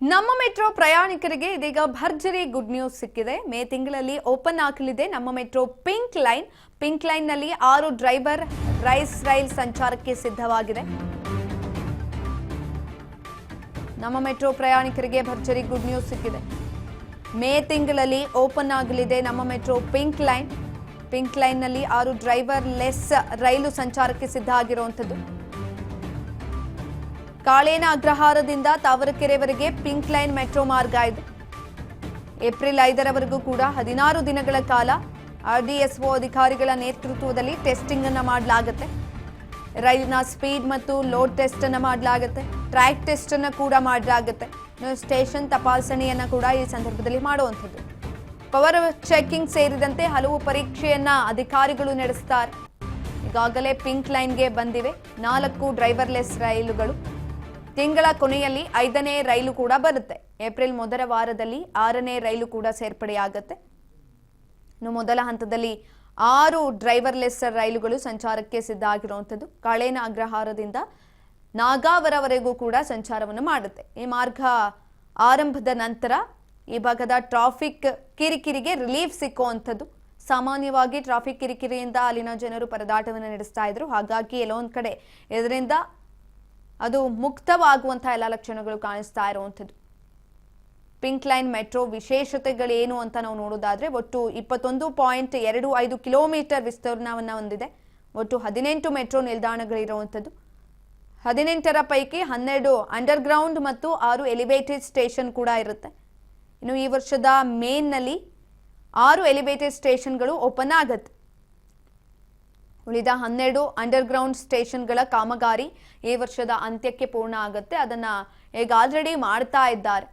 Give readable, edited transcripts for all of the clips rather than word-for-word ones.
ನಮ್ಮ ಮೆಟ್ರೋ ಪ್ರಯಾಣಿಕರಿಗೆ ಇದೀಗ ಭರ್ಜರಿ ಗುಡ್ ನ್ಯೂಸ್ ಸಿಕ್ಕಿದೆ. ಮೇ ತಿಂಗಳಲ್ಲಿ ಓಪನ್ ಆಗಲಿದೆ ನಮ್ಮ metro pink line. Pink line ನಲ್ಲಿ 6 ಡ್ರೈವರ್ ರೈಲ್ ಸಂಚಾರಕ್ಕೆ ಸಿದ್ಧವಾಗಿದೆ. ನಮ್ಮ ಮೆಟ್ರೋ ಪ್ರಯಾಣಿಕರಿಗೆ ಭರ್ಜರಿ ಗುಡ್ ನ್ಯೂಸ್ ಸಿಕ್ಕಿದೆ. ಮೇ ತಿಂಗಳಲ್ಲಿ ಓಪನ್ ಆಗಲಿದೆ ನಮ್ಮ metro pink line. Pink line ನಲ್ಲಿ 6 ಡ್ರೈವರ್ ಲೆಸ್ ರೈಲು ಸಂಚಾರಕ್ಕೆ ಸಿದ್ಧ ಆಗಿರುವಂತದ್ದು. ಕಾಳೇನ ಅಗ್ರಹಾರದಿಂದ ತಾವರೆಕೆರೆವರೆಗೆ ಪಿಂಕ್ ಲೈನ್ ಮೆಟ್ರೋ ಮಾರ್ಗ ಇದೆ. ಏಪ್ರಿಲ್ 5ರವರೆಗೂ ಕೂಡ 16 ದಿನಗಳ ಕಾಲ ಆರ್ಡಿಎಸ್ಒ ಅಧಿಕಾರಿಗಳ ನೇತೃತ್ವದಲ್ಲಿ ಟೆಸ್ಟಿಂಗ್ ಅನ್ನು ಮಾಡಲಾಗುತ್ತೆ. ರೈಲಿನ ಸ್ಪೀಡ್ ಮತ್ತು ಲೋಡ್ ಟೆಸ್ಟ್ ಅನ್ನು ಮಾಡಲಾಗುತ್ತೆ. ಟ್ರ್ಯಾಕ್ ಟೆಸ್ಟ್ ಅನ್ನು ಕೂಡ ಮಾಡಲಾಗುತ್ತೆ. ಸ್ಟೇಷನ್ ತಪಾಸಣೆಯನ್ನ ಕೂಡ ಈ ಸಂದರ್ಭದಲ್ಲಿ ಮಾಡುವಂಥದ್ದು. ಪವರ್ ಚೆಕಿಂಗ್ ಸೇರಿದಂತೆ ಹಲವು ಪರೀಕ್ಷೆಯನ್ನ ಅಧಿಕಾರಿಗಳು ನಡೆಸುತ್ತಾರೆ. ಈಗಾಗಲೇ ಪಿಂಕ್ ಲೈನ್ಗೆ ಬಂದಿವೆ 4 ಡ್ರೈವರ್ಲೆಸ್ ರೈಲುಗಳು. ತಿಂಗಳ ಕೊನೆಯಲ್ಲಿ 5ನೇ ರೈಲು ಕೂಡ ಬರುತ್ತೆ. ಏಪ್ರಿಲ್ ಮೊದಲ ವಾರದಲ್ಲಿ 6ನೇ ರೈಲು ಕೂಡ ಸೇರ್ಪಡೆಯಾಗುತ್ತೆ. ಇನ್ನು ಮೊದಲ ಹಂತದಲ್ಲಿ 6 ಡ್ರೈವರ್ಲೆಸ್ ರೈಲುಗಳು ಸಂಚಾರಕ್ಕೆ ಸಿದ್ಧ ಆಗಿರುವಂಥದ್ದು. ಕಾಳೇನ ಅಗ್ರಹಾರದಿಂದ ನಾಗಾವರವರೆಗೂ ಕೂಡ ಸಂಚಾರವನ್ನು ಮಾಡುತ್ತೆ. ಈ ಮಾರ್ಗ ಆರಂಭದ ನಂತರ ಈ ಭಾಗದ ಟ್ರಾಫಿಕ್ ಕಿರಿಕಿರಿಗೆ ರಿಲೀಫ್ ಸಿಕ್ಕುವಂಥದ್ದು. ಸಾಮಾನ್ಯವಾಗಿ ಟ್ರಾಫಿಕ್ ಕಿರಿಕಿರಿಯಿಂದ ಅಲ್ಲಿನ ಜನರು ಪರದಾಟವನ್ನು ನಡೆಸ್ತಾ ಇದ್ರು. ಹಾಗಾಗಿ ಎಲ್ಲೊಂದು ಕಡೆ ಇದರಿಂದ ಅದು ಮುಕ್ತವಾಗುವಂತಹ ಎಲ್ಲ ಲಕ್ಷಣಗಳು ಕಾಣಿಸ್ತಾ ಇರುವಂಥದ್ದು. ಪಿಂಕ್ ಲೈನ್ ಮೆಟ್ರೋ ವಿಶೇಷತೆಗಳೇನು ಅಂತ ನಾವು ನೋಡೋದಾದ್ರೆ ಒಟ್ಟು 21.25 ಕಿಲೋಮೀಟರ್ ವಿಸ್ತೀರ್ಣವನ್ನು ಹೊಂದಿದೆ. ಒಟ್ಟು 18 ಮೆಟ್ರೋ ನಿಲ್ದಾಣಗಳಿರುವಂಥದ್ದು. 18ರ ಪೈಕಿ 12 ಅಂಡರ್ಗ್ರೌಂಡ್ ಮತ್ತು 6 ಎಲಿವೇಟೆಡ್ ಸ್ಟೇಷನ್ ಕೂಡ ಇರುತ್ತೆ. ಇನ್ನು ಈ ವರ್ಷದ ಮೇನಲ್ಲಿ 6 ಎಲಿವೇಟೆಡ್ ಸ್ಟೇಷನ್ಗಳು ಓಪನ್ ಆಗುತ್ತೆ. ಉಳಿದ 12 ಅಂಡರ್ಗ್ರೌಂಡ್ ಸ್ಟೇಷನ್ಗಳ ಕಾಮಗಾರಿ ಈ ವರ್ಷದ ಅಂತ್ಯಕ್ಕೆ ಪೂರ್ಣ ಆಗುತ್ತೆ. ಅದನ್ನ ಈಗ ಆಲ್ರೆಡಿ ಮಾಡ್ತಾ ಇದ್ದಾರೆ.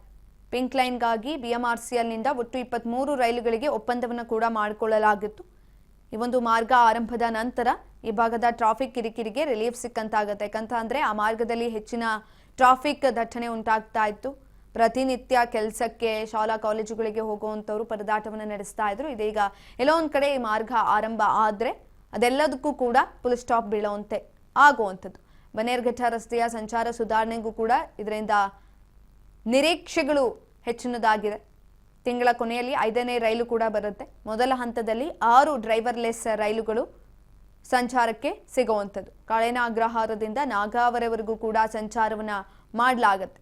ಪಿಂಕ್ ಲೈನ್ಗಾಗಿ ಬಿಎಂಆರ್ಸಿಎಲ್ನಿಂದ ಒಟ್ಟು 23 ರೈಲುಗಳಿಗೆ ಒಪ್ಪಂದವನ್ನು ಕೂಡ ಮಾಡಿಕೊಳ್ಳಲಾಗಿತ್ತು. ಈ ಒಂದು ಮಾರ್ಗ ಆರಂಭದ ನಂತರ ಈ ಭಾಗದ ಟ್ರಾಫಿಕ್ ಕಿರಿಕಿರಿಗೆ ರಿಲೀಫ್ ಸಿಕ್ಕಂತಾಗುತ್ತೆ. ಯಾಕಂತಂದ್ರೆ ಆ ಮಾರ್ಗದಲ್ಲಿ ಹೆಚ್ಚಿನ ಟ್ರಾಫಿಕ್ ದಟ್ಟಣೆ ಉಂಟಾಗ್ತಾ ಇತ್ತು. ಪ್ರತಿನಿತ್ಯ ಕೆಲಸಕ್ಕೆ ಶಾಲಾ ಕಾಲೇಜುಗಳಿಗೆ ಹೋಗುವಂಥವ್ರು ಪರದಾಟವನ್ನು ನಡೆಸ್ತಾ ಇದ್ರು. ಇದೀಗ ಎಲ್ಲೋ ಒಂದ್ ಕಡೆ ಈ ಮಾರ್ಗ ಆರಂಭ ಆದ್ರೆ ಅದೆಲ್ಲದಕ್ಕೂ ಕೂಡ ಫುಲ್ ಸ್ಟಾಪ್ ಬೀಳುವಂತೆ ಆಗುವಂಥದ್ದು. ಬನ್ನೇರ್ಘಟ್ಟ ರಸ್ತೆಯ ಸಂಚಾರ ಸುಧಾರಣೆಗೂ ಕೂಡ ಇದರಿಂದ ನಿರೀಕ್ಷೆಗಳು ಹೆಚ್ಚಿನದಾಗಿದೆ. ತಿಂಗಳ ಕೊನೆಯಲ್ಲಿ 5ನೇ ರೈಲು ಕೂಡ ಬರುತ್ತೆ. ಮೊದಲ ಹಂತದಲ್ಲಿ 6 ಡ್ರೈವರ್ಲೆಸ್ ರೈಲುಗಳು ಸಂಚಾರಕ್ಕೆ ಸಿಗುವಂಥದ್ದು. ಕಾಳೇನ ಅಗ್ರಹಾರದಿಂದ ನಾಗಾವರವರೆಗೂ ಕೂಡ ಸಂಚಾರವನ್ನ ಮಾಡಲಾಗುತ್ತೆ.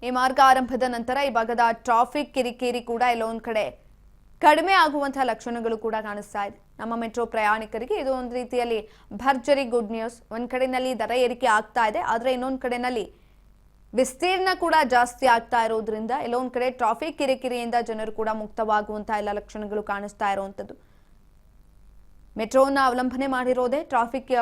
ಈ ಮಾರ್ಗ ಆರಂಭದ ನಂತರ ಈ ಭಾಗದ ಟ್ರಾಫಿಕ್ ಕಿರಿಕಿರಿ ಕೂಡ ಎಲ್ಲೊಂದು ಕಡೆ ಕಡಿಮೆ ಆಗುವಂತಹ ಲಕ್ಷಣಗಳು ಕೂಡ ಕಾಣಿಸ್ತಾ ಇದೆ. ನಮ್ಮ ಮೆಟ್ರೋ ಪ್ರಯಾಣಿಕರಿಗೆ ಇದು ಒಂದು ರೀತಿಯಲ್ಲಿ ಭರ್ಜರಿ ಗುಡ್ ನ್ಯೂಸ್. ಒಂದ್ ಕಡೆನಲ್ಲಿ ದರ ಏರಿಕೆ ಆಗ್ತಾ ಇದೆ, ಆದ್ರೆ ಇನ್ನೊಂದು ಕಡೆನಲ್ಲಿ ವಿಸ್ತೀರ್ಣ ಕೂಡ ಜಾಸ್ತಿ ಆಗ್ತಾ ಇರೋದ್ರಿಂದ ಎಲ್ಲೊಂದ್ ಕಡೆ ಟ್ರಾಫಿಕ್ ಕಿರಿಕಿರಿಯಿಂದ ಜನರು ಕೂಡ ಮುಕ್ತವಾಗುವಂತಹ ಎಲ್ಲ ಲಕ್ಷಣಗಳು ಕಾಣಿಸ್ತಾ ಇರುವಂತದ್ದು. ಮೆಟ್ರೋನ ಅವಲಂಬನೆ ಮಾಡಿರೋದೇ ಟ್ರಾಫಿಕ್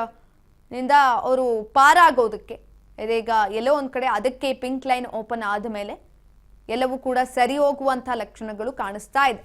ನಿಂದ ಅವರು ಪಾರಾಗೋದಕ್ಕೆ. ಇದೀಗ ಎಲ್ಲೋ ಒಂದ್ ಕಡೆ ಅದಕ್ಕೆ ಪಿಂಕ್ ಲೈನ್ ಓಪನ್ ಆದ ಮೇಲೆ ಎಲ್ಲವೂ ಕೂಡ ಸರಿ ಹೋಗುವಂತಹ ಲಕ್ಷಣಗಳು ಕಾಣಿಸ್ತಾ ಇದೆ.